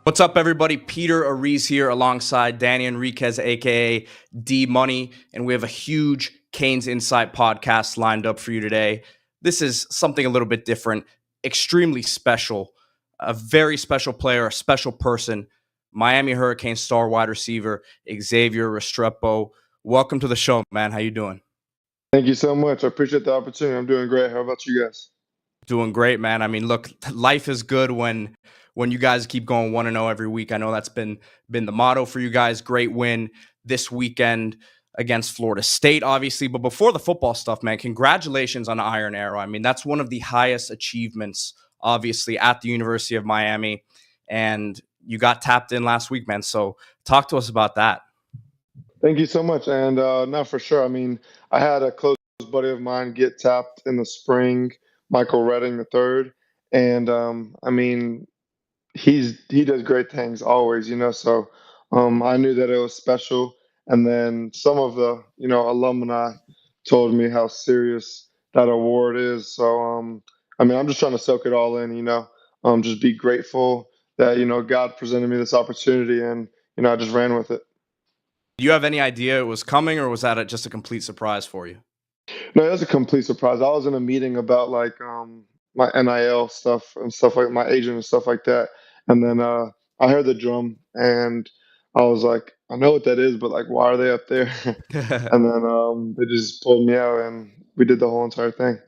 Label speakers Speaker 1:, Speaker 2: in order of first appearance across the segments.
Speaker 1: What's up, everybody? Peter Ariz here alongside Danny Enriquez, aka D Money, and we have a huge Canes Insight podcast lined up for you today. This is something a little bit different, extremely special, a very special player, a special person, Miami Hurricane star wide receiver Xavier Restrepo. Welcome to the show, man. How you doing?
Speaker 2: Thank you so much. I appreciate the opportunity. I'm doing great. How about you guys?
Speaker 1: Doing great, man. I mean, look, life is good when you guys keep going 1-0 every week. I know that's been the motto for you guys. Great win this weekend against Florida State, obviously. But before the football stuff, man, congratulations on Iron Arrow. I mean, that's one of the highest achievements, obviously, at the University of Miami. And you got tapped in last week, man. So talk to us about that.
Speaker 2: Thank you so much. And no, for sure. I mean, I had a close buddy of mine get tapped in the spring, Michael Redding the third, and I mean, he does great things always, So I knew that it was special. And then some of the alumni told me how serious that award is. So I mean, I'm just trying to soak it all in, just be grateful that God presented me this opportunity, and I just ran with it.
Speaker 1: Do you have any idea it was coming, or was that just a complete surprise for you?
Speaker 2: No, it was a complete surprise. I was in a meeting about like my NIL stuff and stuff like my agent and stuff like that, and then I heard the drum and I was like, I know what that is, but like, why are they up there? And then they just pulled me out and we did the whole entire thing.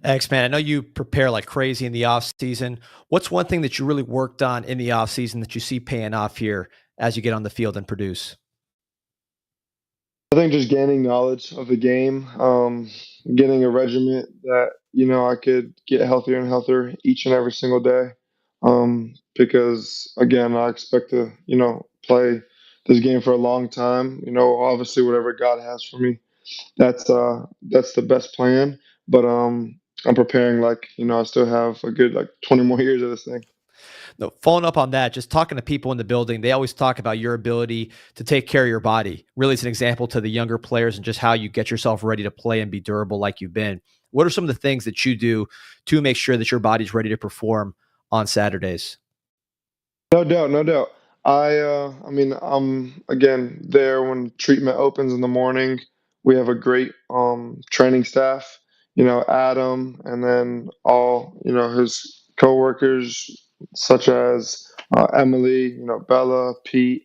Speaker 3: X man, I know you prepare like crazy in the off season. What's one thing that you really worked on in the off season that you see paying off here as you get on the field and produce?
Speaker 2: I think just gaining knowledge of the game, getting a regiment that I could get healthier and healthier each and every single day. Because again, I expect to play this game for a long time. Obviously, whatever God has for me, that's the best plan. But I'm preparing like I still have a good like 20 more years of this thing.
Speaker 3: No, following up on that, just talking to people in the building, they always talk about your ability to take care of your body. Really, it's an example to the younger players and just how you get yourself ready to play and be durable like you've been. What are some of the things that you do to make sure that your body's ready to perform on Saturdays?
Speaker 2: No doubt, no doubt. I mean, I'm again there when treatment opens in the morning. We have a great training staff. Adam, and then all his coworkers, such as Emily, Bella, Pete,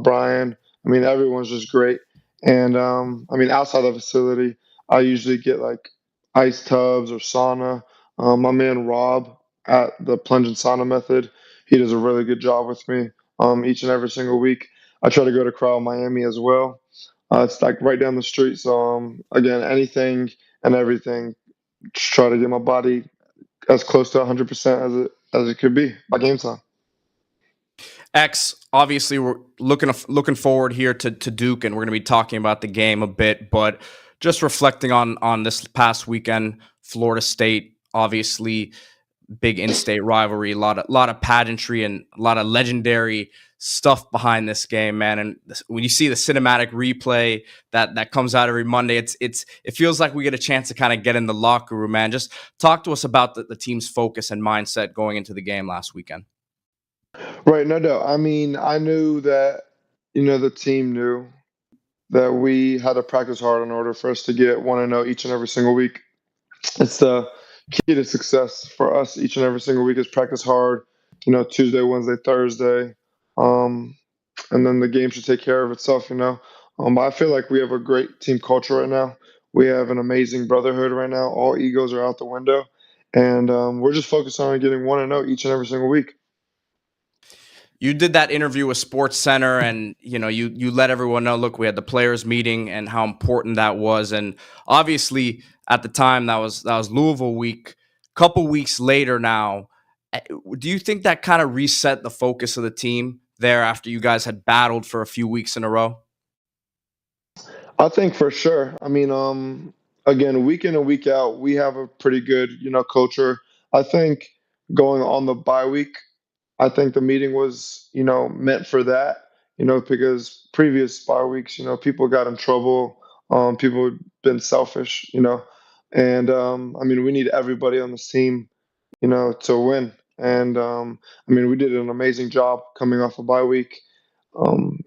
Speaker 2: Brian. I mean, everyone's just great. And I mean, outside the facility, I usually get like ice tubs or sauna. My man Rob at the plunge and sauna method, he does a really good job with me each and every single week. I try to go to Coral Miami as well. It's like right down the street. So again, anything and everything, just try to get my body as close to 100% as it could be by game time.
Speaker 1: X, obviously, we're looking forward here to Duke, and we're going to be talking about the game a bit. But just reflecting on this past weekend, Florida State, obviously, big in-state rivalry, a lot of pageantry and a lot of legendary stuff behind this game, man. And when you see the cinematic replay that comes out every Monday, it feels like we get a chance to kind of get in the locker room, man. Just talk to us about the team's focus and mindset going into the game last weekend.
Speaker 2: Right, no doubt. I mean, I knew that the team knew that we had to practice hard in order for us to get 1-0 each and every single week. It's the key to success for us each and every single week is practice hard. Tuesday, Wednesday, Thursday, um, and then the game should take care of itself. I feel like we have a great team culture right now. We have an amazing brotherhood right now. All egos are out the window, and we're just focused on getting 1-0 each and every single week.
Speaker 1: You did that interview with Sports Center, and you let everyone know, look, we had the players meeting and how important that was. And obviously at the time that was Louisville week. Couple weeks later now, do you think that kind of reset the focus of the team there after you guys had battled for a few weeks in a row?
Speaker 2: I think for sure. I mean, again, week in and week out, we have a pretty good, culture. I think going on the bye week, I think the meeting was, meant for that, because previous bye weeks, people got in trouble, people have been selfish, and I mean, we need everybody on this team, to win. And I mean, we did an amazing job coming off a bye week.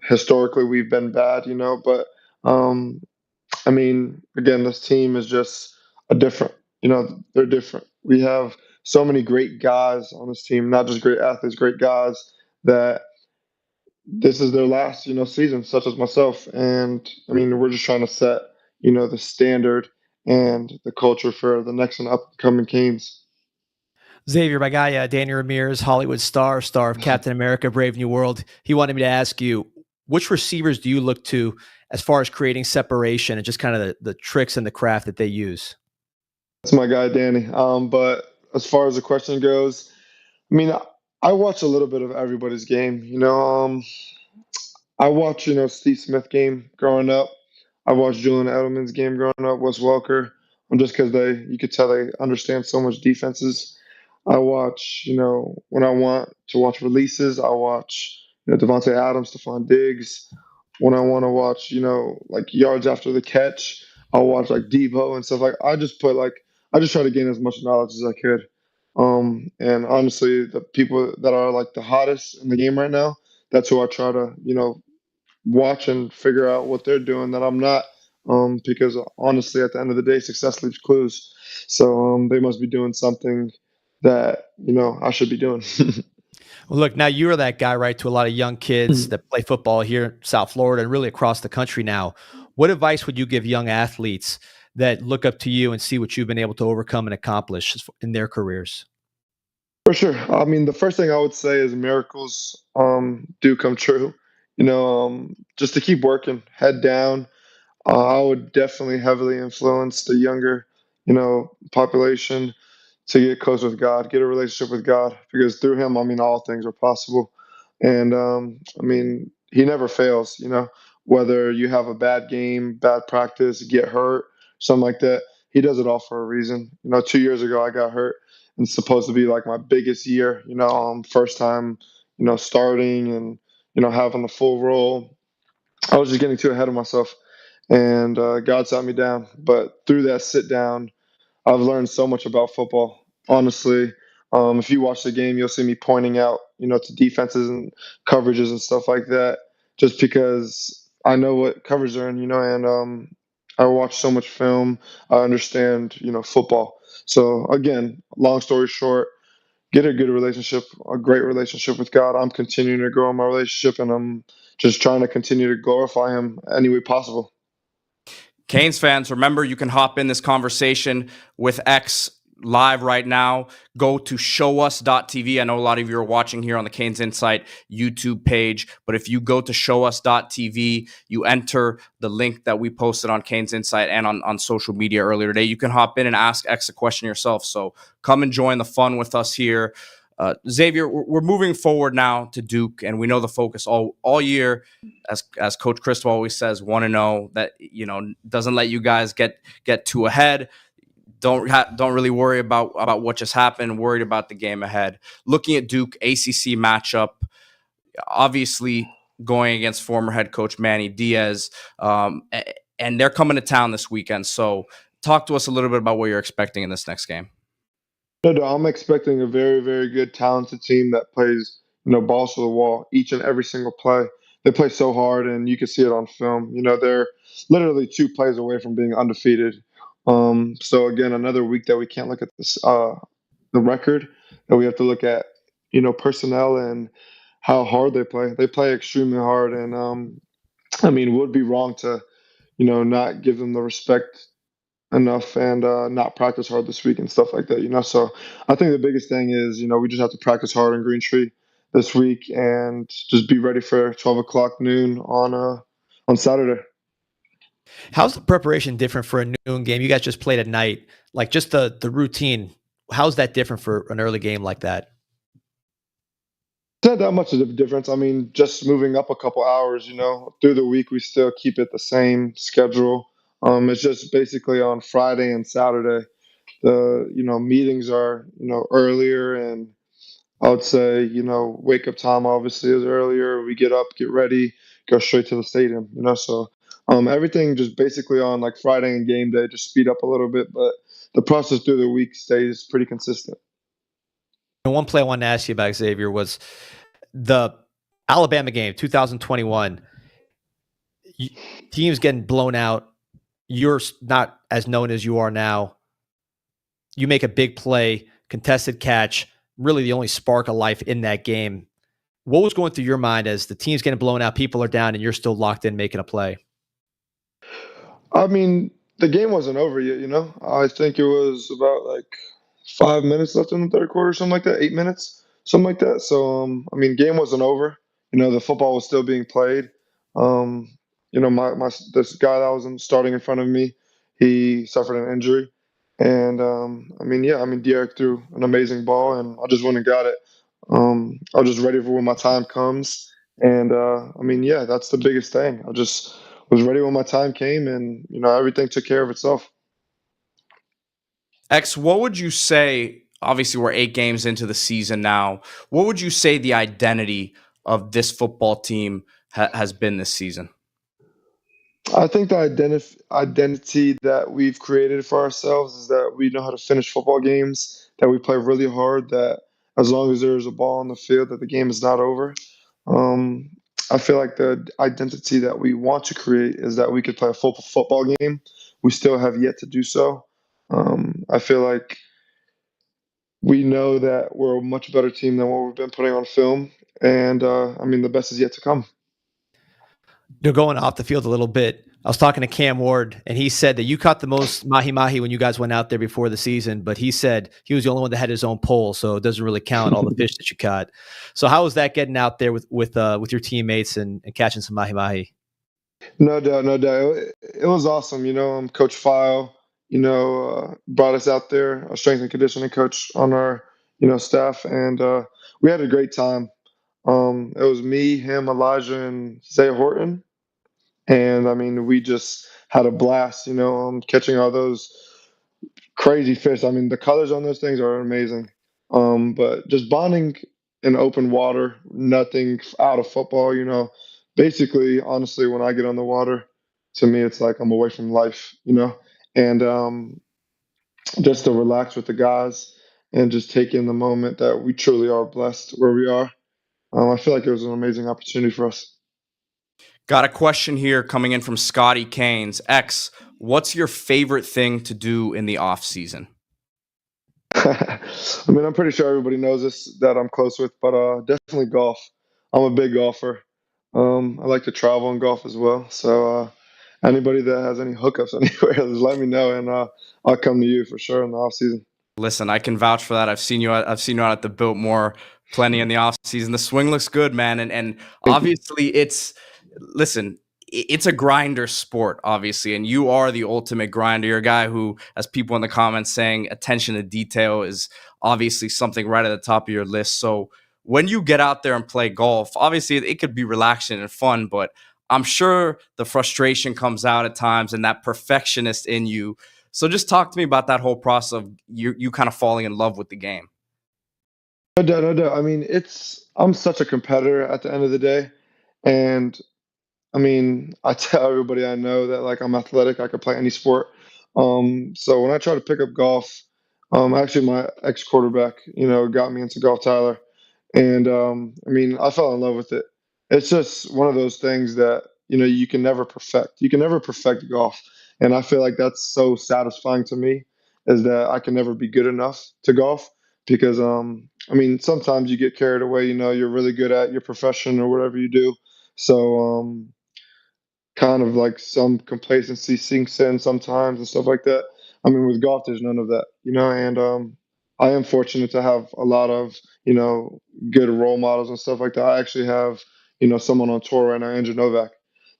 Speaker 2: Historically, we've been bad, but um, I mean, again, this team is just a different. They're different. We have so many great guys on this team, not just great athletes, great guys that this is their last, season, such as myself. And I mean, we're just trying to set, the standard and the culture for the next and upcoming Canes.
Speaker 3: Xavier, my guy, Danny Ramirez, Hollywood star of Captain America, Brave New World. He wanted me to ask you, which receivers do you look to as far as creating separation and just kind of the tricks and the craft that they use?
Speaker 2: That's my guy, Danny. But as far as the question goes, I mean, I watch a little bit of everybody's game. I watched, Steve Smith game growing up. I watched Julian Edelman's game growing up, Wes Welker, just because you could tell they understand so much defenses. I watch, when I want to watch releases, I watch, Devontae Adams, Stephon Diggs. When I want to watch, like yards after the catch, I'll watch like Debo and stuff I just try to gain as much knowledge as I could. And honestly, the people that are like the hottest in the game right now, that's who I try to, watch and figure out what they're doing that I'm not. Because honestly, at the end of the day, success leaves clues. So they must be doing something that I should be doing.
Speaker 3: Well, look, now you're that guy, right, to a lot of young kids that play football here in South Florida and really across the country now. What advice would you give young athletes that look up to you and see what you've been able to overcome and accomplish in their careers?
Speaker 2: For sure. I mean, the first thing I would say is miracles do come true. Just to keep working, head down. I would definitely heavily influence the younger, population to get close with God, get a relationship with God, because through Him, I mean, all things are possible. And I mean, He never fails. Whether you have a bad game, bad practice, get hurt, something like that, He does it all for a reason. 2 years ago, I got hurt, and it's supposed to be like my biggest year. First time, starting and having a full role. I was just getting too ahead of myself, and God sat me down. But through that sit down, I've learned so much about football. Honestly, if you watch the game, you'll see me pointing out, to defenses and coverages and stuff like that, just because I know what covers are in, and I watch so much film. I understand, football. So again, long story short, get a good relationship, a great relationship with God. I'm continuing to grow in my relationship, and I'm just trying to continue to glorify Him any way possible.
Speaker 1: Canes fans, remember you can hop in this conversation with X live right now. Go to showus.tv. I know a lot of you are watching here on the Canes Insight YouTube page, but if you go to showus.tv, you enter the link that we posted on Canes Insight and on social media earlier today. You can hop in and ask X a question yourself. So come and join the fun with us here. Xavier, we're moving forward now to Duke, and we know the focus all year, as Coach Crystal always says, 1-0. That doesn't let you guys get too ahead. Don't really worry about what just happened. Worried about the game ahead. Looking at Duke ACC matchup, obviously going against former head coach Manny Diaz, and they're coming to town this weekend. So talk to us a little bit about what you're expecting in this next game.
Speaker 2: No, I'm expecting a very, very good, talented team that plays, balls to the wall each and every single play. They play so hard, and you can see it on film. They're literally 2 plays away from being undefeated. So again, another week that we can't look at this, the record, that we have to look at, personnel and how hard they play. They play extremely hard, and I mean, it would be wrong to, not give them the respect enough and not practice hard this week and stuff like that. So I think the biggest thing is, we just have to practice hard in Green Tree this week and just be ready for 12 o'clock noon on Saturday.
Speaker 3: How's the preparation different for a noon game? You guys just played at night, like just the routine. How's that different for an early game like that?
Speaker 2: It's not that much of a difference. I mean, just moving up a couple hours, through the week, we still keep it the same schedule. It's just basically on Friday and Saturday. The, meetings are, earlier, and I would say, wake up time obviously is earlier. We get up, get ready, go straight to the stadium, so everything just basically on like Friday and game day just speed up a little bit, but the process through the week stays pretty consistent.
Speaker 3: And one play I wanted to ask you about, Xavier, was the Alabama game, 2021. Teams getting blown out. You're not as known as you are now. You make a big play, contested catch, really the only spark of life in that game. What was going through your mind as the team's getting blown out, people are down, and you're still locked in making a play?
Speaker 2: I mean, the game wasn't over yet, you know? I think it was about like 5 minutes left in the third quarter, something like that, 8 minutes, something like that. So, I mean, game wasn't over. You know, the football was still being played. Um, you know, this guy that was starting in front of me, he suffered an injury. And I mean, yeah, I mean, Derek threw an amazing ball, and I just went and got it. I was just ready for when my time comes. And I mean, yeah, that's the biggest thing. I just was ready when my time came, and you know, everything took care of itself.
Speaker 1: X, what would you say? Obviously, we're 8 games into the season now. What would you say the identity of this football team has been this season?
Speaker 2: I think the identity that we've created for ourselves is that we know how to finish football games, that we play really hard, that as long as there's a ball on the field, that the game is not over. Um, I feel like the identity that we want to create is that we could play a full football game. We still have yet to do so. I feel like we know that we're a much better team than what we've been putting on film. And I mean, the best is yet to come.
Speaker 3: Going off the field a little bit, I was talking to Cam Ward, and he said that you caught the most mahi-mahi when you guys went out there before the season, but he said he was the only one that had his own pole, so it doesn't really count all the fish that you caught. So how was that getting out there with your teammates and catching some mahi-mahi?
Speaker 2: No doubt, no doubt. It was awesome. You know, Coach File, you know, brought us out there, a strength and conditioning coach on our, you know, staff, and we had a great time. It was me, him, Elijah, and Zay Horton, and I mean, we just had a blast. You know, catching all those crazy fish. I mean, the colors on those things are amazing. But just bonding in open water, nothing out of football, you know. Basically, honestly, when I get on the water, to me, it's like I'm away from life, you know. And just to relax with the guys and just take in the moment that we truly are blessed where we are. I feel like it was an amazing opportunity for us.
Speaker 1: Got a question here coming in from Scotty Canes. X, what's your favorite thing to do in the off season?
Speaker 2: I mean, I'm pretty sure everybody knows this that I'm close with, but definitely golf. I'm a big golfer. I like to travel and golf as well. So anybody that has any hookups anywhere, just let me know, and I'll come to you for sure in the off season.
Speaker 1: Listen, I can vouch for that. I've seen you out at the Biltmore plenty in the off season. The swing looks good, man, and obviously it's a grinder sport, obviously, and you are the ultimate grinder. You're a guy who, as people in the comments saying, attention to detail is obviously something right at the top of your list. So when you get out there and play golf, obviously it could be relaxing and fun, but I'm sure the frustration comes out at times and that perfectionist in you. So just talk to me about that whole process of you kind of falling in love with the game.
Speaker 2: No doubt, no doubt. I mean, I'm such a competitor at the end of the day, and I mean, I tell everybody I know that like I'm athletic, I can play any sport. So when I try to pick up golf, actually my ex quarterback, you know, got me into golf, Tyler, and I mean, I fell in love with it. It's just one of those things that you know you can never perfect. You can never perfect golf, and I feel like that's so satisfying to me is that I can never be good enough to golf because I mean, sometimes you get carried away. You know, you're really good at your profession or whatever you do. So kind of like some complacency sinks in sometimes and stuff like that. I mean, with golf, there's none of that, you know. And I am fortunate to have a lot of, you know, good role models and stuff like that. I actually have, you know, someone on tour right now, Andrew Novak,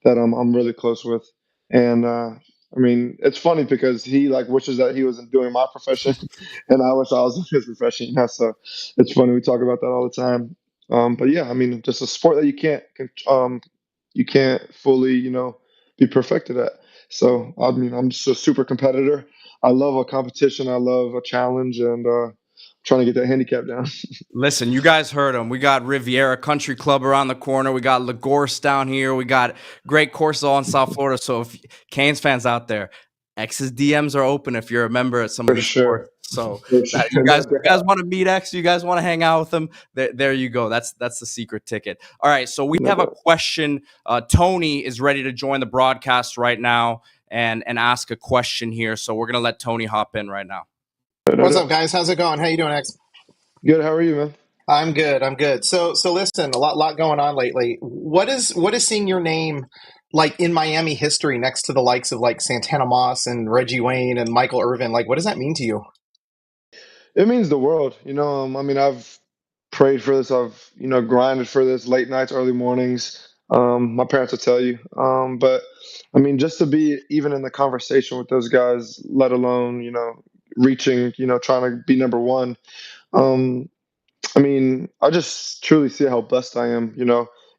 Speaker 2: that I'm really close with. And I mean, it's funny because he like wishes that he wasn't doing my profession, and I wish I was in his profession. You know, so it's funny we talk about that all the time. But yeah, I mean, just a sport that you can't fully, you know, be perfected at. So I mean, I'm just a super competitor. I love a competition. I love a challenge, and trying to get that handicap down.
Speaker 1: Listen, you guys heard him. We got Riviera Country Club around the corner. We got Lagorce down here. We got great courses all in South Florida. So if Canes fans out there, X's DMs are open if you're a member at some of
Speaker 2: For
Speaker 1: these
Speaker 2: sure.
Speaker 1: courses. So
Speaker 2: For sure.
Speaker 1: you
Speaker 2: No
Speaker 1: guys
Speaker 2: doubt.
Speaker 1: want to meet X, you guys want to hang out with him, there you go. That's the secret ticket. All right, so we
Speaker 2: No
Speaker 1: have a
Speaker 2: doubt.
Speaker 1: question. Tony is ready to join the broadcast right now and ask a question here. So we're gonna let Tony hop in right now.
Speaker 2: No
Speaker 4: What's up,
Speaker 2: doubt.
Speaker 4: guys? How's it going? How you doing, X?
Speaker 2: Good. How are you, man?
Speaker 4: I'm good. I'm good. So listen, a lot going on lately. What is seeing your name like in Miami history next to the likes of like Santana Moss and Reggie Wayne and Michael Irvin? Like, what does that mean to you?
Speaker 2: It means the world. I mean, I've prayed for this. I've, grinded for this, late nights, early mornings. My parents will tell you. But I mean, just to be even in the conversation with those guys, let alone, reaching, trying to be number one. Um, I mean, I just truly see how blessed I am,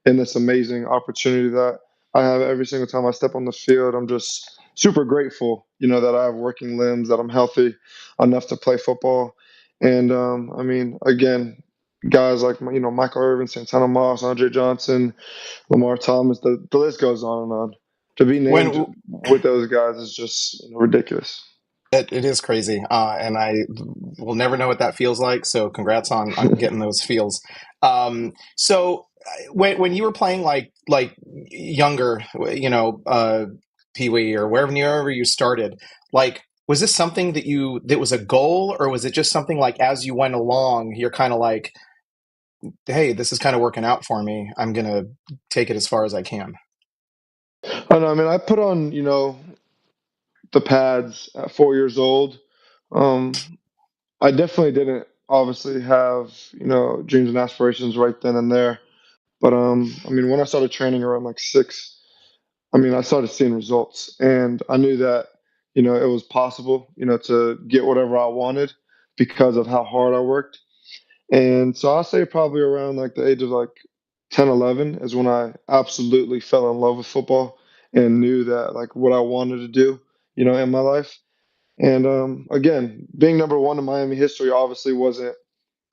Speaker 2: in this amazing opportunity that I have every single time I step on the field. I'm just super grateful, that I have working limbs, that I'm healthy enough to play football. And I mean, again, guys like Michael Irvin, Santana Moss, Andre Johnson, Lamar Thomas, the list goes on and on. To be named
Speaker 4: When
Speaker 2: with those guys is just ridiculous.
Speaker 4: it is crazy, and I will never know what that feels like. So congrats on getting those feels. So when you were playing like younger, Pee Wee or wherever you started, like was this something that was a goal, or was it just something like as you went along, you're kind of like, hey, this is kind of working out for me. I'm gonna take it as far as I can.
Speaker 2: I don't know. I mean, I put on, the pads at 4 years old. Um, I definitely didn't obviously have, dreams and aspirations right then and there. But I mean, when I started training around like six, I mean, I started seeing results, and I knew that, it was possible, to get whatever I wanted because of how hard I worked. And so I'll say probably around like the age of like 10, 11 is when I absolutely fell in love with football and knew that like what I wanted to do, in my life. And again, being number one in Miami history obviously wasn't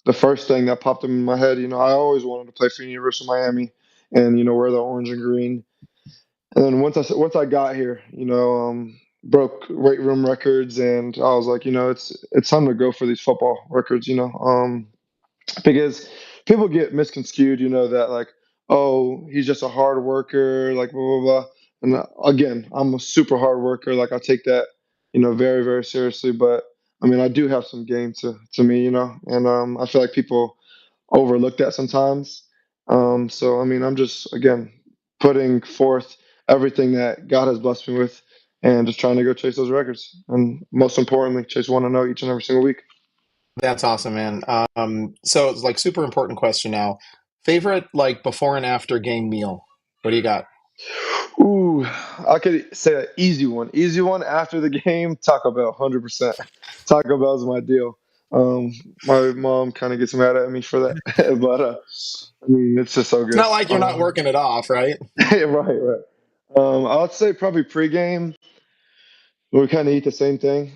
Speaker 2: the first thing that popped in my head. I always wanted to play for the University of Miami and wear the orange and green. And then once I got here, broke weight room records, and I was like, it's time to go for these football records. Because people get misconstrued, that like, oh, he's just a hard worker, like blah blah blah. And again, I'm a super hard worker. Like I take that, very very seriously. But I mean, I do have some game to me, and I feel like people overlook that sometimes. So I mean, I'm just again putting forth everything that God has blessed me with, and just trying to go chase those records, and most importantly, chase 1-0 each and every single week.
Speaker 4: That's awesome, man. So it's like super important question now. Favorite like before and after game meal? What do you got?
Speaker 2: Ooh, I could say an easy one. Easy one after the game, Taco Bell, 100%. Taco Bell's my deal. My mom kind of gets mad at me for that, but I mean, it's just so
Speaker 4: It's
Speaker 2: good.
Speaker 4: not like you're not working it off, right?
Speaker 2: Right, right. I'd say probably pregame. We kind of eat the same thing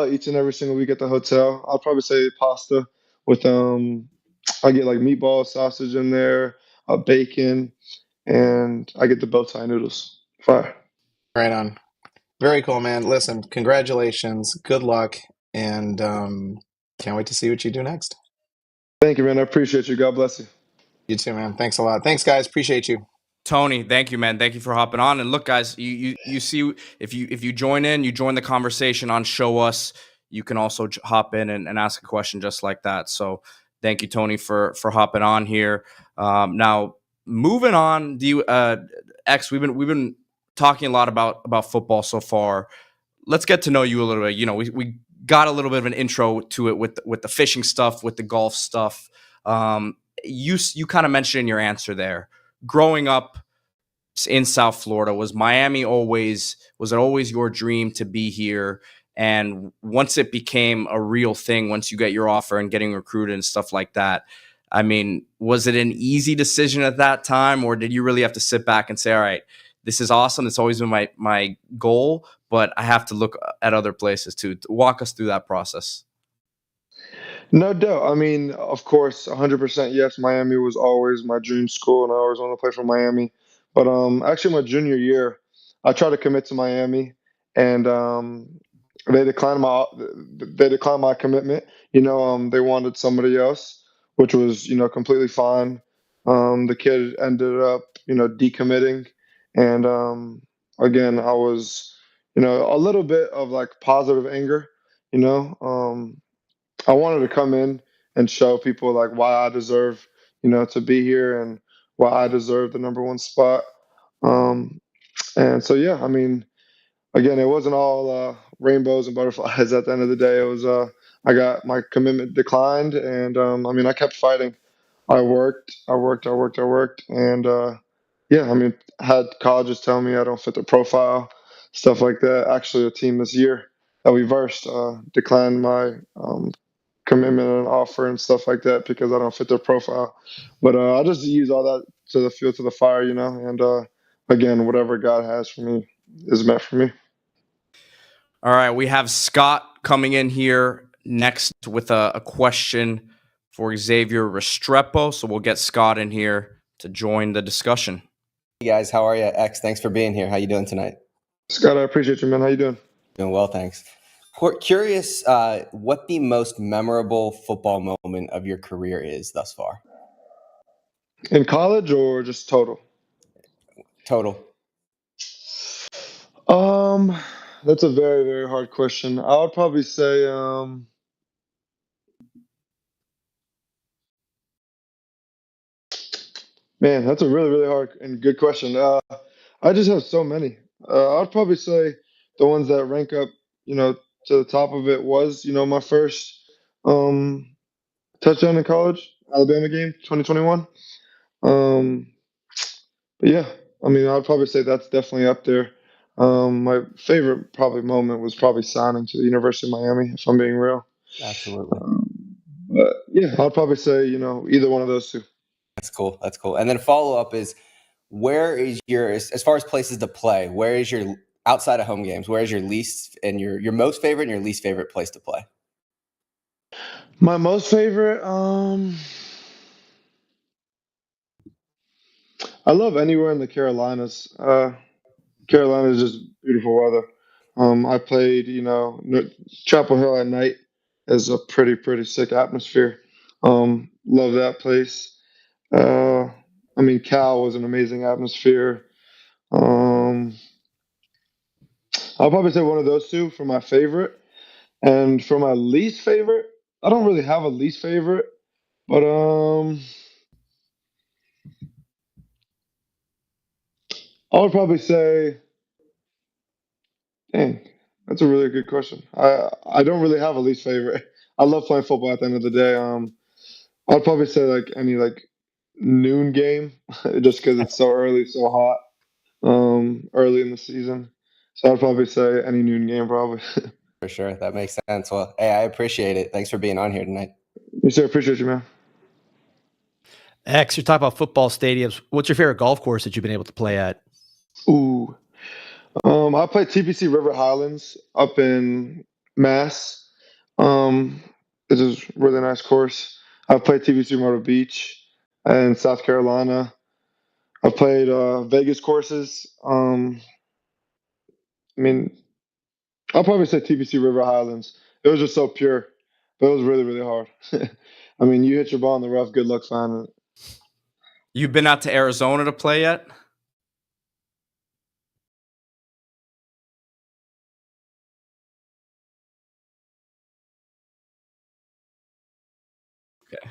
Speaker 2: each and every single week at the hotel. I'll probably say pasta with I get like meatball, sausage in there, bacon, and I get the bow tie noodles. Fire.
Speaker 4: Right on. Very cool, man. Listen, congratulations. Good luck, and can't wait to see what you do next.
Speaker 2: Thank you, man. I appreciate you. God bless you.
Speaker 4: You too, man. Thanks a lot. Thanks, guys. Appreciate you.
Speaker 1: Tony, thank you, man. Thank you for hopping on. And look, guys, you see if you join in, you join the conversation on Show Us. You can also hop in and ask a question just like that. So thank you, Tony, for hopping on here. Now moving on, do you X? We've been talking a lot about football so far. Let's get to know you a little bit. We got a little bit of an intro to it with the fishing stuff, with the golf stuff. You kind of mentioned in your answer there. Growing up in South Florida, was it always your dream to be here? And once it became a real thing, once you get your offer and getting recruited and stuff like that, I mean, was it an easy decision at that time, or did you really have to sit back and say, all right, this is awesome, it's always been my goal, but I have to look at other places too? Walk us through that process.
Speaker 2: No doubt. I mean, of course, 100% yes. Miami was always my dream school, and I always wanted to play for Miami. But actually, my junior year, I tried to commit to Miami, and they declined my commitment. They wanted somebody else, which was completely fine. The kid ended up decommitting, and again, I was a little bit of like positive anger. You know, I wanted to come in and show people like why I deserve to be here and why I deserve the number one spot. And so yeah, I mean, again, it wasn't all rainbows and butterflies. At the end of the day, it was I got my commitment declined, and I mean, I kept fighting. I worked, and yeah, I mean, had colleges tell me I don't fit the profile, stuff like that. Actually, a team this year that we versed declined my commitment and offer and stuff like that because I don't fit their profile. But I just use all that to the fuel to the fire, and again, whatever God has for me is meant for me.
Speaker 1: All right, we have Scott coming in here next with a question for Xavier Restrepo. So we'll get Scott in here to join the discussion.
Speaker 5: Hey guys, how are you? X, thanks for being here. How you doing tonight?
Speaker 2: Scott, I appreciate you, man. How you doing?
Speaker 5: Doing well, thanks. Curious what the most memorable football moment of your career is thus far?
Speaker 2: In college or just total?
Speaker 5: Total.
Speaker 2: That's a very, very hard question. I would probably say, man, that's a really, really hard and good question. I just have so many. I'd probably say the ones that rank up, to the top of it was, my first um touchdown in college, Alabama game, 2021. Um, but yeah, I mean, I'd probably say that's definitely up there. My favorite probably moment was probably signing to the University of Miami, if I'm being real.
Speaker 5: Absolutely.
Speaker 2: But yeah, I'd probably say, either one of those two.
Speaker 5: That's cool. That's cool. And then follow up is, where is your, as far as places to play, where is your, outside of home games, where is your least and your most favorite and your least favorite place to play?
Speaker 2: My most favorite, I love anywhere in the Carolinas. Carolina is just beautiful weather. I played, Chapel Hill at night is a pretty, pretty sick atmosphere. Love that place. I mean, Cal was an amazing atmosphere. Um, I'll probably say one of those two for my favorite. And for my least favorite, I don't really have a least favorite, but I would probably say, dang, that's a really good question. I don't really have a least favorite. I love playing football at the end of the day. I'd probably say like any like noon game, just because it's so early, so hot, early in the season. So I'd probably say any noon game, probably.
Speaker 5: For sure. That makes sense. Well, hey, I appreciate it. Thanks for being on here tonight.
Speaker 2: Yes, sir. Appreciate you, man.
Speaker 3: X, you're talking about football stadiums. What's your favorite golf course that you've been able to play at?
Speaker 2: Ooh. I played TPC River Highlands up in Mass. It is a really nice course. I played TPC Myrtle Beach in South Carolina. I played Vegas courses. I mean, I'll probably say TPC River Highlands. It was just so pure, but it was really, really hard. I mean, you hit your ball in the rough. Good luck finding it.
Speaker 1: You've been out to Arizona to play yet? Okay.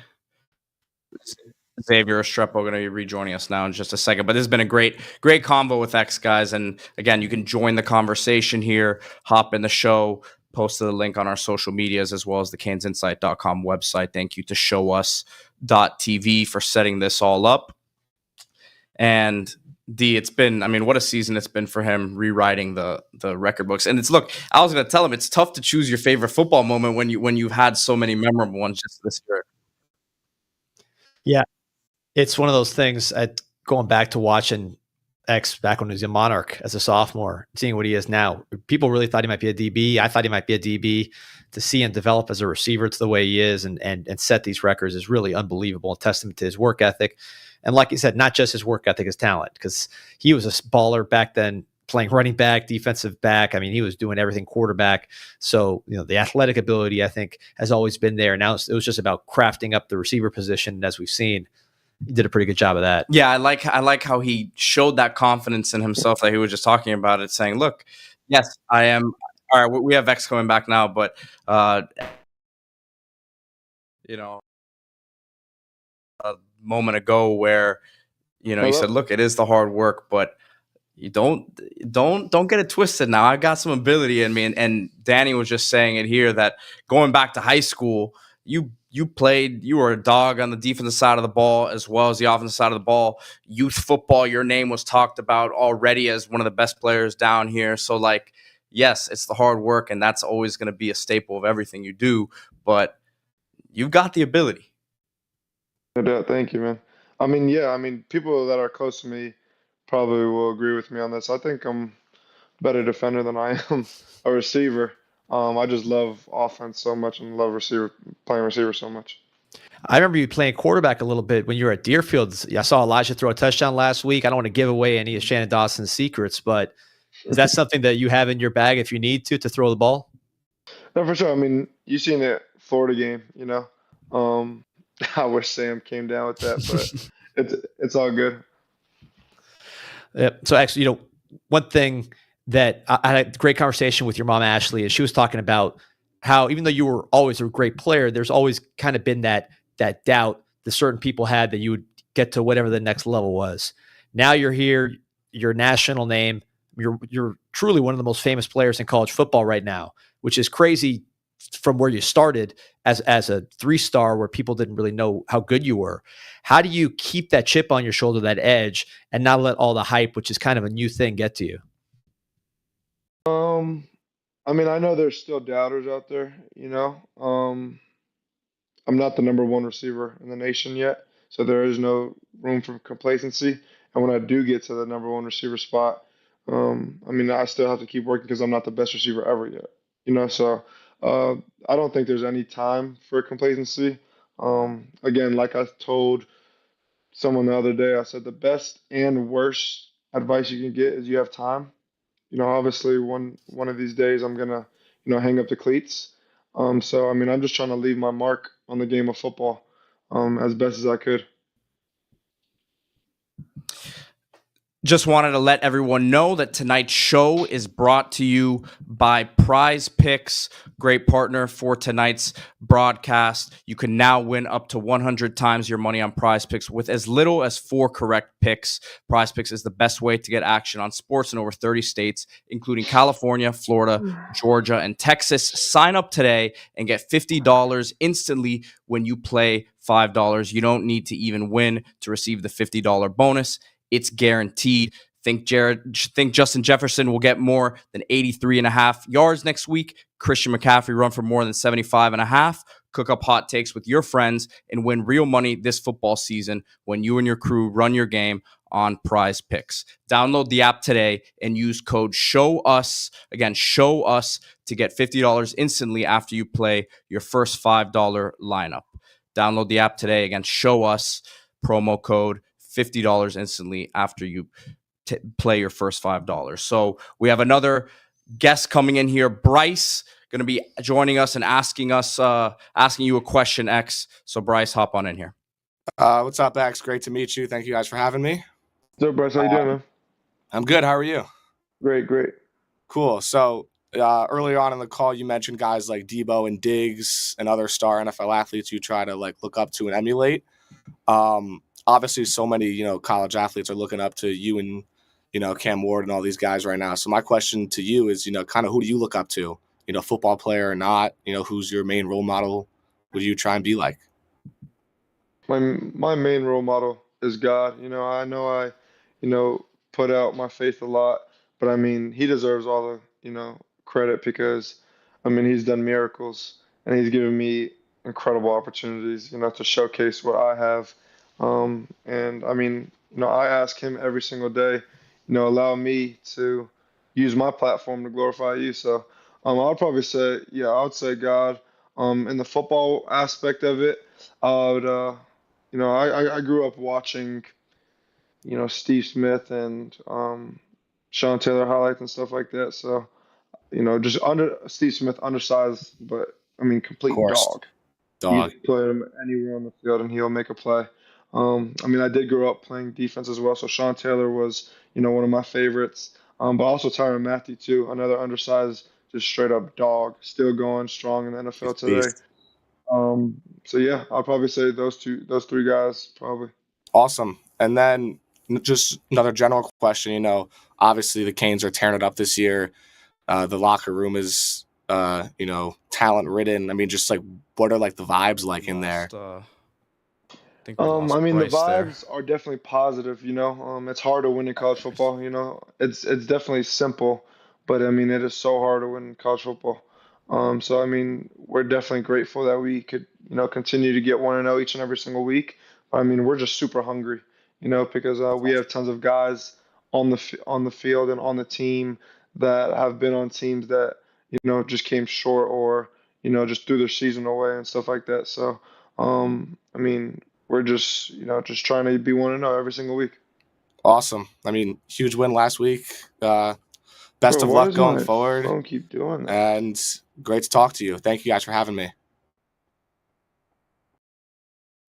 Speaker 1: Xavier Restrepo going to be rejoining us now in just a second. But this has been a great convo with X, guys. And again, you can join the conversation here, hop in the show, post the link on our social medias as well as the cansinsight.com website. Thank you to showus.tv for setting this all up. And D, it's been, I mean, what a season it's been for him rewriting the record books. And it's, look, I was going to tell him it's tough to choose your favorite football moment when you've had so many memorable ones just this year.
Speaker 3: Yeah, it's one of those things. Going back to watching X back when he was a Monarch as a sophomore, seeing what he is now. People really thought he might be a DB. I thought he might be a DB. To see him develop as a receiver to the way he is and set these records is really unbelievable. A testament to his work ethic. And like you said, not just his work ethic, his talent, because he was a baller back then playing running back, defensive back. I mean, he was doing everything quarterback. So, the athletic ability, I think, has always been there. Now it was just about crafting up the receiver position. And as we've seen, he did a pretty good job of that.
Speaker 1: Yeah, I like how he showed that confidence in himself that he was just talking about it, saying, look, yes, I am. All right, we have X coming back now, but, a moment ago where, he said, look, it is the hard work, but you don't get it twisted now. I got some ability in me. And Danny was just saying it here that going back to high school, you were a dog on the defensive side of the ball as well as the offensive side of the ball. Youth football, your name was talked about already as one of the best players down here. So, like, yes, it's the hard work, and that's always going to be a staple of everything you do, but you've got the ability.
Speaker 2: No doubt. Thank you, man. I mean, yeah, I mean, people that are close to me probably will agree with me on this. I think I'm a better defender than I am a receiver. I just love offense so much and love playing receiver so much.
Speaker 3: I remember you playing quarterback a little bit when you were at Deerfield. I saw Elijah throw a touchdown last week. I don't want to give away any of Shannon Dawson's secrets, but is that something that you have in your bag if you need to throw the ball?
Speaker 2: No, for sure. I mean, you seen the Florida game, I wish Sam came down with that, but it's all good.
Speaker 3: Yep. So actually, one thing that I had a great conversation with your mom, Ashley, and she was talking about how even though you were always a great player, there's always kind of been that doubt that certain people had that you would get to whatever the next level was. Now you're here, you're a national name, you're truly one of the most famous players in college football right now, which is crazy from where you started as a 3-star where people didn't really know how good you were. How do you keep that chip on your shoulder, that edge, and not let all the hype, which is kind of a new thing, get to you?
Speaker 2: I mean, I know there's still doubters out there, I'm not the number one receiver in the nation yet, so there is no room for complacency. And when I do get to the number one receiver spot, I mean, I still have to keep working because I'm not the best receiver ever yet, So uh, I don't think there's any time for complacency. Again, like I told someone the other day, I said the best and worst advice you can get is you have time. Obviously one of these days I'm gonna, hang up the cleats. So I mean, I'm just trying to leave my mark on the game of football, as best as I could.
Speaker 1: Just wanted to let everyone know that tonight's show is brought to you by Prize Picks, great partner for tonight's broadcast. You can now win up to 100 times your money on Prize Picks with as little as 4 correct picks. Prize Picks is the best way to get action on sports in over 30 states, including California, Florida, Georgia, and Texas. Sign up today and get $50 instantly when you play $5. You don't need to even win to receive the $50 bonus. It's guaranteed. Think Justin Jefferson will get more than 83.5 yards next week. Christian McCaffrey run for more than 75.5. Cook up hot takes with your friends and win real money this football season when you and your crew run your game on Prize Picks. Download the app today and use code SHOWUS. Again, SHOWUS to get $50 instantly after you play your first $5 lineup. Download the app today. Again, SHOWUS, promo code $50 instantly after you play your first $5. So we have another guest coming in here. Bryce going to be joining us and asking you a question, X. So Bryce, hop on in here.
Speaker 6: What's up, X? Great to meet you. Thank you guys for having me.
Speaker 2: What's up, Bryce? How you doing, man?
Speaker 6: I'm good. How are you?
Speaker 2: Great.
Speaker 6: Cool. So earlier on in the call, you mentioned guys like Debo and Diggs and other star NFL athletes you try to look up to and emulate. Obviously, so many college athletes are looking up to you and Cam Ward and all these guys right now. So my question to you is, kind of who do you look up to? Football player or not? Who's your main role model? Who do you try and be like?
Speaker 2: My main role model is God. I know I, put out my faith a lot, but I mean, he deserves all the, credit because, I mean, he's done miracles and he's given me incredible opportunities, to showcase what I have. And I mean, I ask him every single day, allow me to use my platform to glorify you. So, I'd probably say, yeah, I would say God. In the football aspect of it, I would, I grew up watching, Steve Smith and Sean Taylor highlights and stuff like that. So, just under Steve Smith, undersized, but I mean,
Speaker 6: Of
Speaker 2: complete
Speaker 6: course,
Speaker 2: dog. You
Speaker 6: dog.
Speaker 2: can play him anywhere on the field and he'll make a play. I mean, I did grow up playing defense as well, so Sean Taylor was, one of my favorites. But also Tyrann Mathieu too, another undersized, just straight up dog, still going strong in the
Speaker 6: He's
Speaker 2: NFL
Speaker 6: a
Speaker 2: today.
Speaker 6: beast.
Speaker 2: So yeah, I'll probably say those three guys probably.
Speaker 6: Awesome. And then just another general question. Obviously the Canes are tearing it up this year. The locker room is, talent ridden. I mean, just like what are like the vibes like in there?
Speaker 1: I think we lost
Speaker 2: I mean, the
Speaker 1: Bryce there.
Speaker 2: vibes are definitely positive, It's hard to win in college football, It's definitely simple, but I mean, it is so hard to win in college football. So I mean, we're definitely grateful that we could, continue to get 1-0 each and every single week. I mean, we're just super hungry, because we have tons of guys on the field and on the team that have been on teams that, just came short or, just threw their season away and stuff like that. So, I mean, we're just, just trying to be 1-0 every single week.
Speaker 6: Awesome. I mean, huge win last week. Best
Speaker 2: Bro,
Speaker 6: of
Speaker 2: why
Speaker 6: luck
Speaker 2: does
Speaker 6: going
Speaker 2: my
Speaker 6: forward.
Speaker 2: phone keep doing that?
Speaker 6: And great to talk to you. Thank you guys for having me.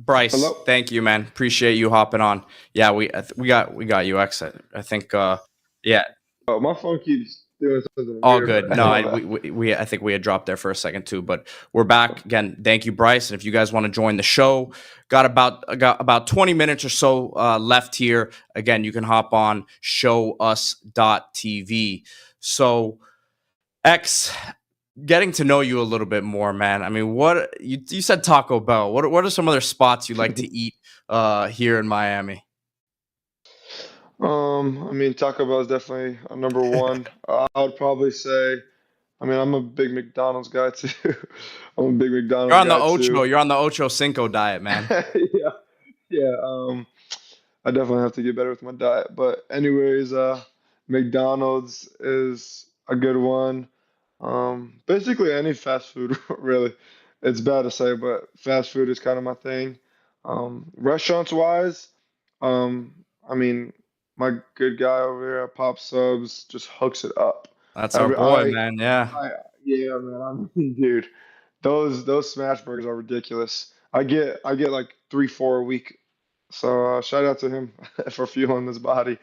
Speaker 1: Bryce,
Speaker 2: Hello?
Speaker 1: thank you, man. Appreciate you hopping on. Yeah, we got you, X. I think yeah,
Speaker 2: Oh, my phone keeps doing something
Speaker 1: all
Speaker 2: weird,
Speaker 1: good.
Speaker 2: but
Speaker 1: No,
Speaker 2: my
Speaker 1: I
Speaker 2: bad.
Speaker 1: I think we had dropped there for a second too, but we're back again. Thank you, Bryce. And if you guys want to join the show, got about 20 minutes or so left here. Again, you can hop on showus.tv. So X, getting to know you a little bit more, man. I mean, what you said Taco Bell. What are some other spots you like to eat here in Miami?
Speaker 2: I mean, Taco Bell is definitely a number one. I would probably say, I mean, I'm a big McDonald's guy too. I'm a big
Speaker 1: You're
Speaker 2: McDonald's
Speaker 1: on the
Speaker 2: guy
Speaker 1: Ocho.
Speaker 2: too.
Speaker 1: You're on the Ocho Cinco diet, man.
Speaker 2: Yeah, yeah. I definitely have to get better with my diet. But anyways, McDonald's is a good one. Basically any fast food, really. It's bad to say, but fast food is kind of my thing. Restaurants wise, I mean, my good guy over here at Pop Subs just hooks it up.
Speaker 1: That's our
Speaker 2: Every
Speaker 1: boy, man. Yeah.
Speaker 2: yeah, man. I mean, dude, those smash burgers are ridiculous. I get like 3, 4 a week. So shout out to him for fueling his body.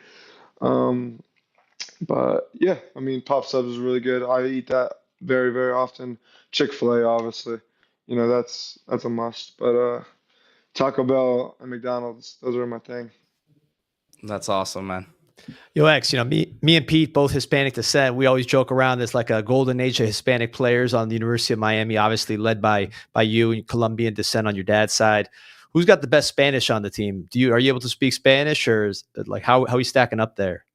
Speaker 2: Um, but yeah, I mean, Pop Subs is really good. I eat that very, very often. Chick-fil-A, obviously, that's a must. But Taco Bell and McDonald's, those are my thing.
Speaker 1: That's awesome, man.
Speaker 3: Yo, X, me and Pete, both Hispanic descent. We always joke around. There's like a golden age of Hispanic players on the University of Miami, obviously led by you and Colombian descent on your dad's side. Who's got the best Spanish on the team? Are you able to speak Spanish, or is it like how are you stacking up there?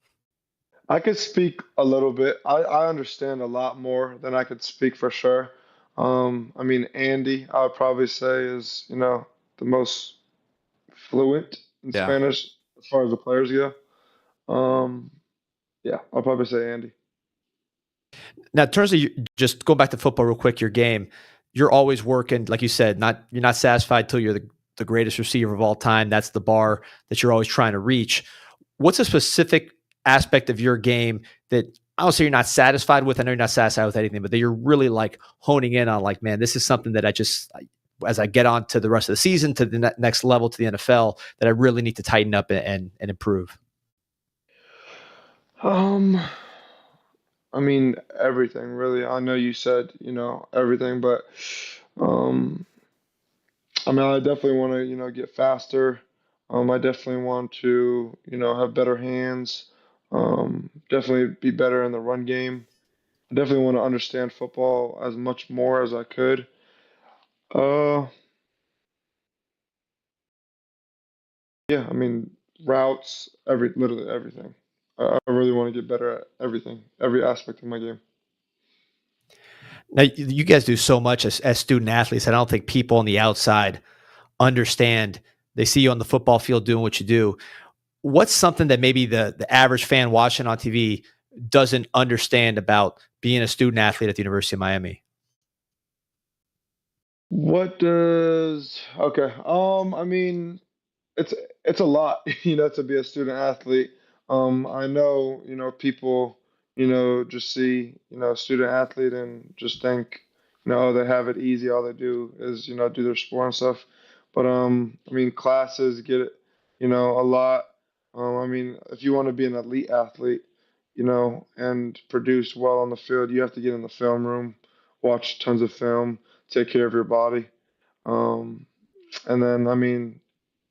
Speaker 2: I could speak a little bit. I understand a lot more than I could speak for sure. I mean, Andy, I would probably say is, the most fluent in
Speaker 1: Yeah.
Speaker 2: Spanish as far as the players go. Um, yeah, I'll probably say Andy.
Speaker 3: Now, in terms of just go back to football real quick, your game, you're always working, like you said, you're not satisfied till you're the greatest receiver of all time. That's the bar that you're always trying to reach. What's a specific aspect of your game that I don't say you're not satisfied with? I know you're not satisfied with anything, but that you're really like honing in on, like, man, this is something that as I get on to the rest of the season, to the next level, to the NFL, that I really need to tighten up and improve.
Speaker 2: I mean, everything really. I know you said, everything, but um, I mean, I definitely want to, get faster. I definitely want to, have better hands. Definitely be better in the run game. I definitely want to understand football as much more as I could. Uh, yeah, I mean, routes, literally everything. I really want to get better at everything, every aspect of my game.
Speaker 3: Now, you guys do so much as student athletes. I don't think people on the outside understand. They see you on the football field doing what you do. What's something that maybe the average fan watching on TV doesn't understand about being a student athlete at the University of Miami?
Speaker 2: What does okay? I mean, it's it's a lot, to be a student athlete. I know, people, just see, student athlete and just think, they have it easy. All they do is, do their sport and stuff. But I mean, classes get it, a lot. I mean, if you want to be an elite athlete, and produce well on the field, you have to get in the film room, watch tons of film, take care of your body. Um, and then, I mean,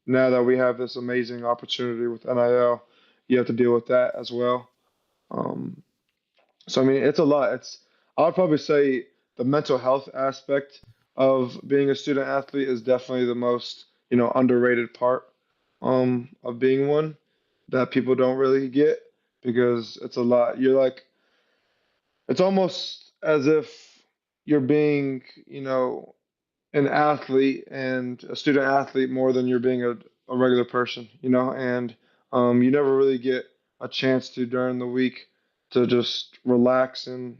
Speaker 2: now that we have this amazing opportunity with NIL, you have to deal with that as well. Um, so I mean, it's a lot. I would probably say the mental health aspect of being a student athlete is definitely the most, underrated part of being one that people don't really get because it's a lot. It's almost as if you're being, an athlete and a student athlete more than you're being a regular person, and you never really get a chance to during the week to just relax and,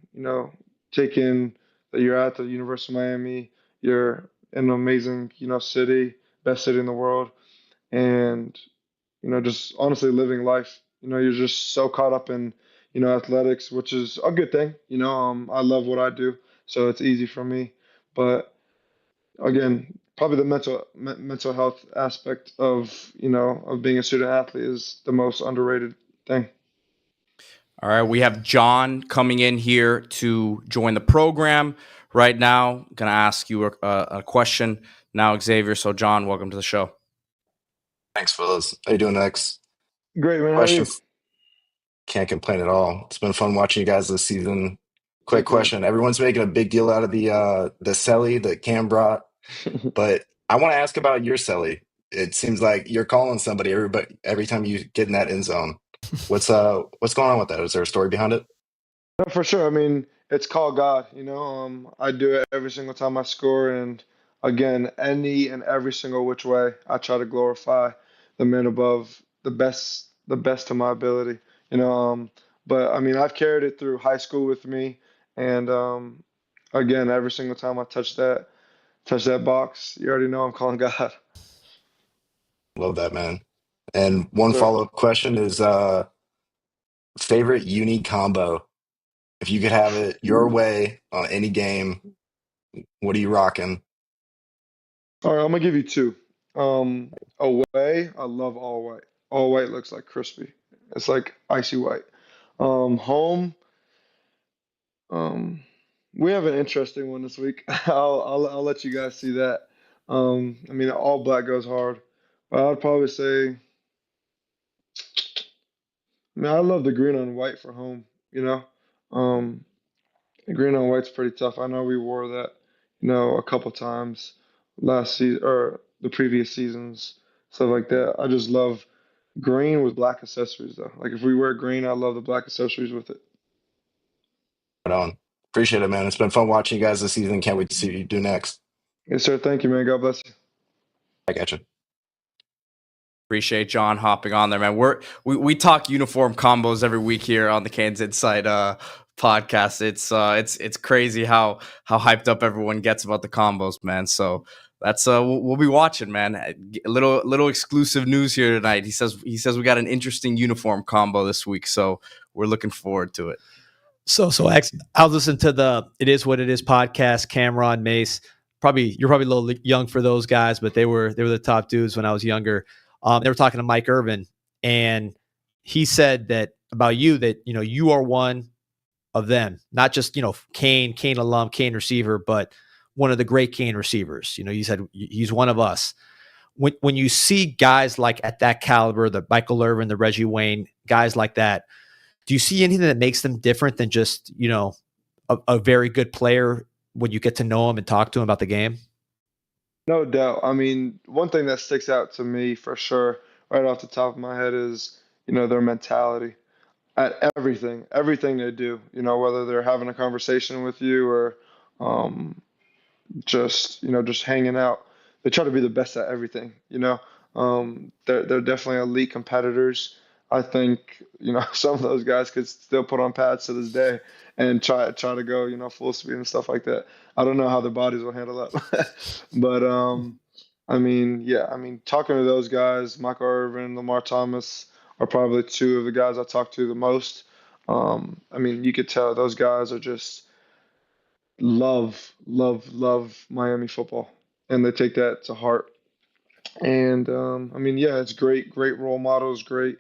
Speaker 2: take in that you're at the University of Miami, you're in an amazing, city, best city in the world, and, just honestly living life. You're just so caught up in, athletics, which is a good thing. I love what I do, so it's easy for me. But again, probably the mental health aspect of of being a student athlete is the most underrated thing.
Speaker 1: All right, we have John coming in here to join the program right now. I'm gonna ask you a question now, Xavier. So, John, welcome to the show.
Speaker 7: Thanks, fellas. How you doing, X?
Speaker 2: Great, man. How are
Speaker 7: Question.
Speaker 2: you?
Speaker 7: Can't complain at all. It's been fun watching you guys this season. Quick
Speaker 2: Thank you, man.
Speaker 7: question. Everyone's making a big deal out of the celly that Cam brought, but I want to ask about your celly. It seems like you're calling somebody every time you get in that end zone. What's going on with that? Is there a story behind it?
Speaker 2: No, for sure. I mean, it's called God. I do it every single time I score, and again, any and every single which way, I try to glorify the man above, the best to my ability. You know, um, but I mean, I've carried it through high school with me, and again, every single time I touch that box, you already know I'm calling God.
Speaker 7: Love that, man. And one
Speaker 2: So,
Speaker 7: follow-up question is favorite uni combo. If you could have it your way on any game, what are you rocking?
Speaker 2: all right, I'm gonna give you two. Away, I love all white. All white looks like crispy. It's like icy white. Home, um, we have an interesting one this week. I'll let you guys see that. I mean, all black goes hard, but I'd probably say, I mean, I love the green on white for home. You know, um, the green on white's pretty tough. I know we wore that, a couple times last season or the previous seasons, stuff like that. I just love green with black accessories though. Like if we wear green, I love the black accessories with it.
Speaker 7: Right on. Appreciate it, man. It's been fun watching you guys this season. Can't wait to see what you do next.
Speaker 2: Yes, sir. Thank you, man. God bless you.
Speaker 7: I got you.
Speaker 1: Appreciate John hopping on there, man. We talk uniform combos every week here on the Canes Insight podcast. It's crazy how hyped up everyone gets about the combos, man. So that's we'll be watching, man. A little exclusive news here tonight. He says we got an interesting uniform combo this week, so we're looking forward to it.
Speaker 3: So I'll listen to the It Is What It Is podcast. Cameron, Mace, you're probably a little young for those guys, but they were the top dudes when I was younger. They were talking to Mike Irvin, and he said that about you that you are one of them, not just Kane alum, Kane receiver, but one of the great Kane receivers. You said he's one of us. When you see guys like at that caliber, the Michael Irvin, the Reggie Wayne, guys like that, do you see anything that makes them different than just a very good player when you get to know him and talk to him about the game?
Speaker 2: No doubt. I mean, one thing that sticks out to me for sure, right off the top of my head, is their mentality at everything they do. Whether they're having a conversation with you or um, just hanging out. They try to be the best at everything. They're definitely elite competitors. I think some of those guys could still put on pads to this day and try to go full speed and stuff like that. I don't know how their bodies will handle that, but I mean, yeah, I mean, talking to those guys, Michael Irvin, Lamar Thomas, are probably two of the guys I talk to the most. I mean, you could tell those guys are just love Miami football, and they take that to heart. And I mean, yeah, it's great role models, great.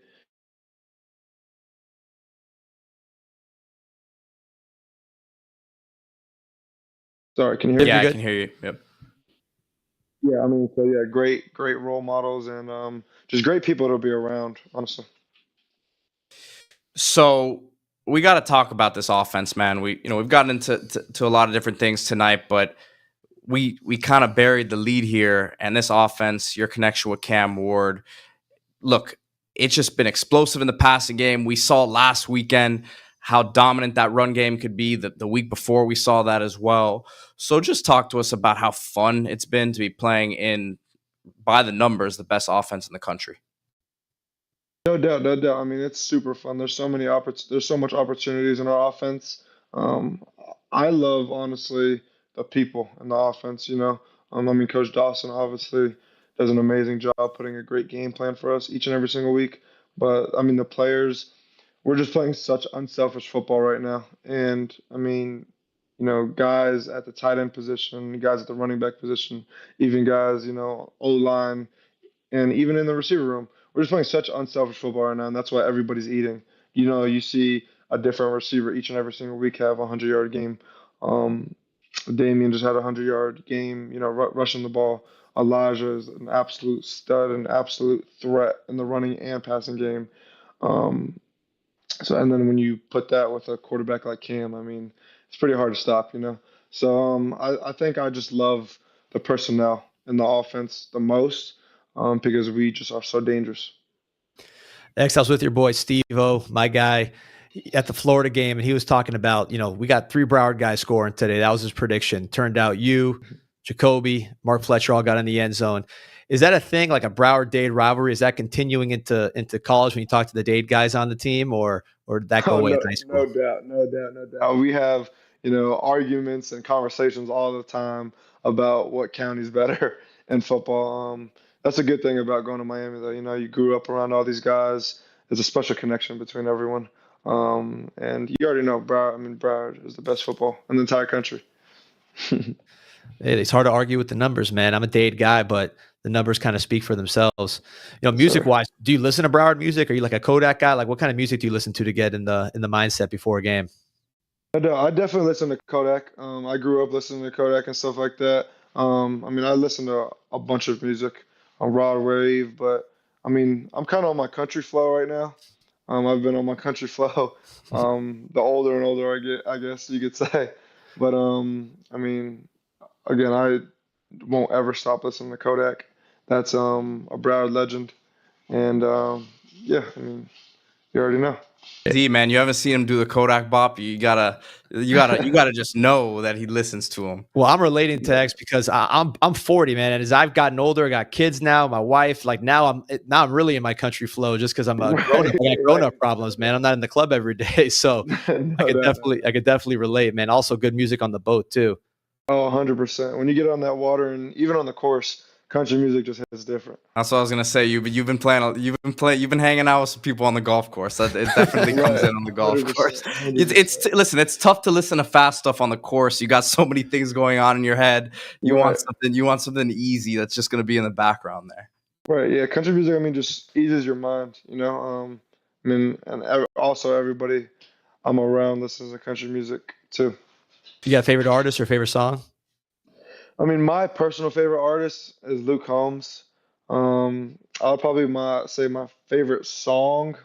Speaker 2: Sorry, can you hear me?
Speaker 1: Yeah, I
Speaker 3: good.
Speaker 1: can hear you. Yep.
Speaker 2: Yeah, I mean, so yeah, great role models, and just great people to be around, honestly.
Speaker 1: So we got to talk about this offense, man. We've gotten into to a lot of different things tonight, but we kind of buried the lead here. And this offense, your connection with Cam Ward, look, it's just been explosive in the passing game. We saw last weekend how dominant that run game could be. The week before, we saw that as well. So just talk to us about how fun it's been to be playing in, by the numbers, the best offense in the country.
Speaker 2: No doubt, no doubt. I mean, it's super fun. There's so much opportunities in our offense. Um, I love honestly the people in the offense. I mean, Coach Dawson obviously does an amazing job putting a great game plan for us each and every single week. But I mean, the players, we're just playing such unselfish football right now. And I mean, guys at the tight end position, guys at the running back position, even guys, O line and even in the receiver room. We're just playing such unselfish football right now, and that's why everybody's eating. You see a different receiver each and every single week have a 100-yard game. Um, Damian just had a 100-yard game, rushing the ball. Elijah is an absolute stud, an absolute threat in the running and passing game. Um, and then when you put that with a quarterback like Cam, I mean, it's pretty hard to stop. So I think I just love the personnel in the offense the most because we just are so dangerous.
Speaker 3: X, I was with your boy Steve-O, my guy, at the Florida game, and he was talking about, we got 3 Broward guys scoring today. That was his prediction. Turned out you, Jacoby, Mark Fletcher all got in the end zone. Is that a thing, like a Broward-Dade rivalry? Is that continuing into college when you talk to the Dade guys on the team, or did that go away in high school?
Speaker 2: No doubt. We have, arguments and conversations all the time about what county's better in football. That's a good thing about going to Miami, though. You grew up around all these guys. There's a special connection between everyone. And you already know Broward is the best football in the entire country.
Speaker 3: It's hard to argue with the numbers, man. I'm a Dade guy, but the numbers kind of speak for themselves. Music-wise, do you listen to Broward music? Are you like a Kodak guy? Like, what kind of music do you listen to get in the mindset before a game?
Speaker 2: I definitely listen to Kodak. I grew up listening to Kodak and stuff like that. I mean, I listen to a bunch of music on Rod Wave, but I mean, I'm kind of on my country flow right now. I've been on my country flow. The older and older I get, I guess you could say. But I mean, again, I won't ever stop listening to Kodak. That's a Broward legend, and I mean, you already know.
Speaker 1: D, man, you haven't seen him do the Kodak bop. You gotta just know that he listens to him.
Speaker 3: Well, I'm relating to X because I'm 40, man, and as I've gotten older, I got kids now, my wife. Like now I'm really in my country flow just because I'm a grown up. I got grown up problems, man. I'm not in the club every day, so I could definitely relate, man. Also, good music on the boat too.
Speaker 2: Oh, 100%. When you get on that water and even on the course, country music just hits different.
Speaker 1: That's what I was gonna say. You've been hanging out with some people on the golf course. It definitely comes in on the golf
Speaker 2: 100%,
Speaker 1: course.
Speaker 2: 100%.
Speaker 1: Listen. It's tough to listen to fast stuff on the course. You got so many things going on in your head. You want something easy that's just gonna be in the background there.
Speaker 2: Right. Yeah. Country music, I mean, just eases your mind. I mean, and also everybody I'm around listens to country music too.
Speaker 3: You got a favorite artist or favorite song?
Speaker 2: I mean, my personal favorite artist is Luke Combs. I'll probably say my favorite song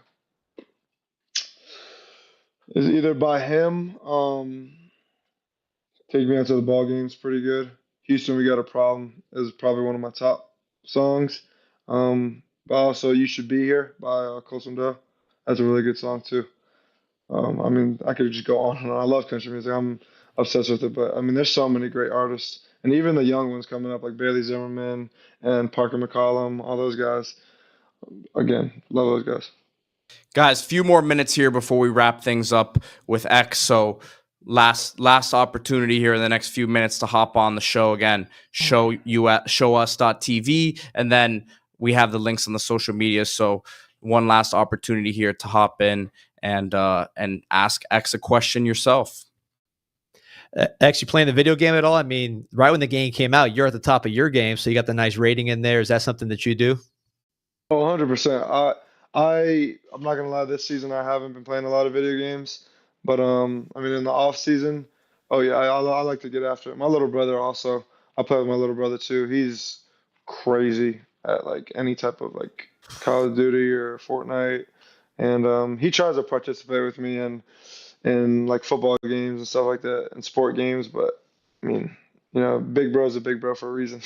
Speaker 2: is either by him. Take Me Out to the Ball Game's pretty good. Houston, We Got a Problem is probably one of my top songs. But also You Should Be Here by Colson Doe. That's a really good song too. I mean, I could just go on and on. I love country music. I'm obsessed with it. But I mean, there's so many great artists, and even the young ones coming up like Bailey Zimmerman and Parker McCollum, all those guys. Again, love those guys.
Speaker 1: Guys, a few more minutes here before we wrap things up with X. So last opportunity here in the next few minutes to hop on the show again. Show us.tv, and then we have the links on the social media. So one last opportunity here to hop in and ask X a question yourself.
Speaker 3: X, you playing the video game at all? I mean, right when the game came out, you're at the top of your game, so you got the nice rating in there. Is that something that you do?
Speaker 2: Oh, 100%. I'm not gonna lie, this season I haven't been playing a lot of video games, but I mean in the off season, oh yeah, I like to get after it. My little brother also, I play with my little brother too. He's crazy at like any type of like Call of Duty or Fortnite, and he tries to participate with me in like football games and stuff like that and sport games, but I mean, big bro's a big bro for a reason.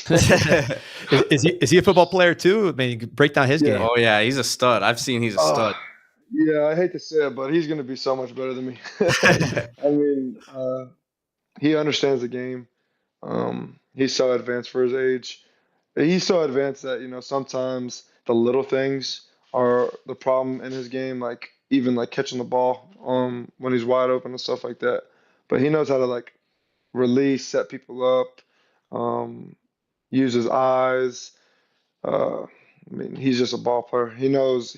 Speaker 3: Is he a football player too? I mean, break down his game.
Speaker 1: Oh yeah, he's a stud. I've seen he's a stud.
Speaker 2: Yeah, I hate to say it, but he's going to be so much better than me. I mean, he understands the game. He's so advanced for his age. He's so advanced that, sometimes the little things are the problem in his game, like even like catching the ball when he's wide open and stuff like that. But he knows how to like release, set people up, use his eyes. I mean, he's just a ball player. He just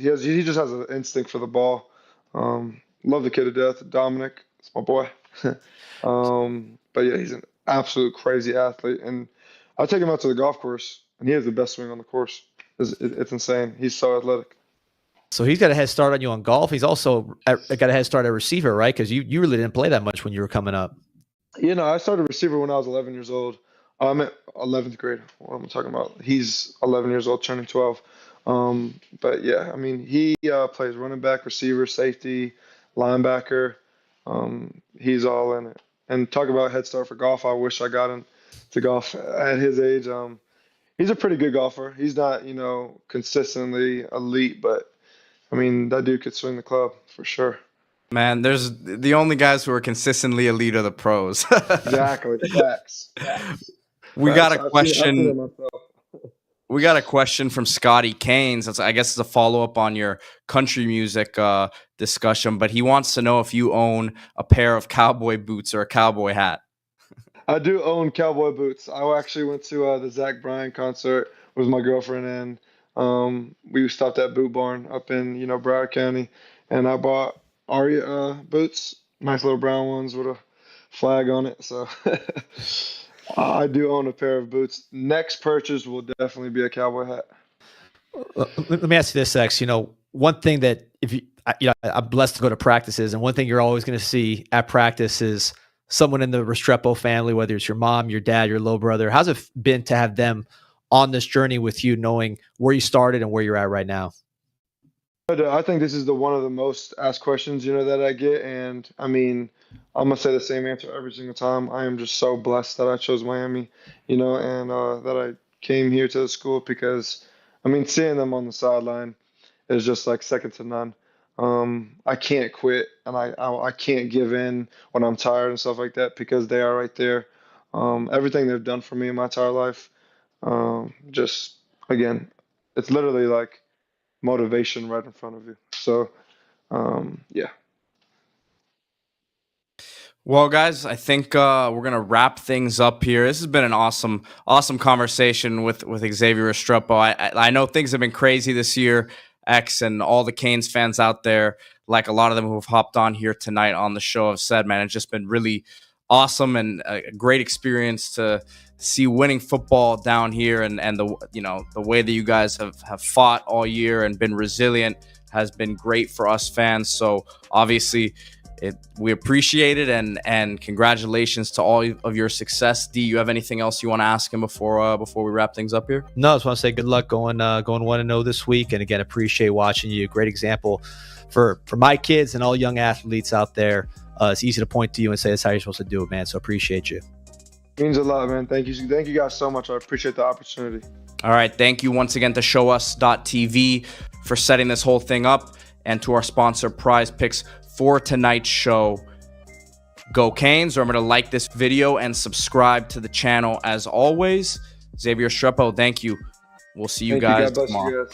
Speaker 2: has an instinct for the ball. Love the kid to death. Dominic, it's my boy. But yeah, he's an absolute crazy athlete. And I take him out to the golf course, and he has the best swing on the course. It's insane. He's so athletic.
Speaker 3: So he's got a head start on you on golf. He's also got a head start at receiver, right? Because you really didn't play that much when you were coming up.
Speaker 2: I started receiver when I was 11 years old. I'm at 11th grade. What am I talking about? He's 11 years old, turning 12. But yeah, I mean, he plays running back, receiver, safety, linebacker. He's all in it. And talk about head start for golf. I wish I got into golf at his age. He's a pretty good golfer. He's not, consistently elite, but I mean, that dude could swing the club for sure.
Speaker 1: Man, there's the only guys who are consistently elite are the pros.
Speaker 2: Exactly. Facts.
Speaker 1: We got a question. We got a question from Scotty Canes. I guess it's a follow-up on your country music discussion, but he wants to know if you own a pair of cowboy boots or a cowboy hat.
Speaker 2: I do own cowboy boots. I actually went to the Zach Bryan concert with my girlfriend, and we stopped at Boot Barn up in Broward County, and I bought Aria boots, nice little brown ones with a flag on it. So I do own a pair of boots. Next purchase will definitely be a cowboy hat.
Speaker 3: Let me ask you this, X. One thing that I'm blessed to go to practices, and one thing you're always going to see at practice is someone in the Restrepo family, whether it's your mom, your dad, your little brother. How's it been to have them on this journey with you, knowing where you started and where you're at right now?
Speaker 2: I think this is one of the most asked questions, that I get. And I mean, I'm going to say the same answer every single time. I am just so blessed that I chose Miami, and that I came here to the school because, I mean, seeing them on the sideline is just like second to none. I can't quit, and I can't give in when I'm tired and stuff like that because they are right there. Everything they've done for me in my entire life, just, again, it's literally like motivation right in front of you. So, yeah.
Speaker 1: Well, guys, I think we're gonna wrap things up here. This has been an awesome conversation with Xavier Restrepo. I know things have been crazy this year, X, and all the Canes fans out there, like a lot of them who have hopped on here tonight on the show, have said, man, it's just been really awesome and a great experience to see winning football down here, and the way that you guys have fought all year and been resilient has been great for us fans. So obviously we appreciate it, and congratulations to all of your success. D, you have anything else you want to ask him before we wrap things up here?
Speaker 3: No, I just want to say good luck going 1-0 this week, and again, appreciate watching you. Great example for my kids and all young athletes out there. It's easy to point to you and say that's how you're supposed to do it, man. So appreciate you.
Speaker 2: Means a lot, man. Thank you guys so much. I appreciate the opportunity.
Speaker 1: All right, thank you once again to ShowUs.tv for setting this whole thing up, and to our sponsor Prize Picks for tonight's show. Go Canes. Remember to like this video and subscribe to the channel as always. Xavier Restrepo, thank you. We'll see you guys tomorrow.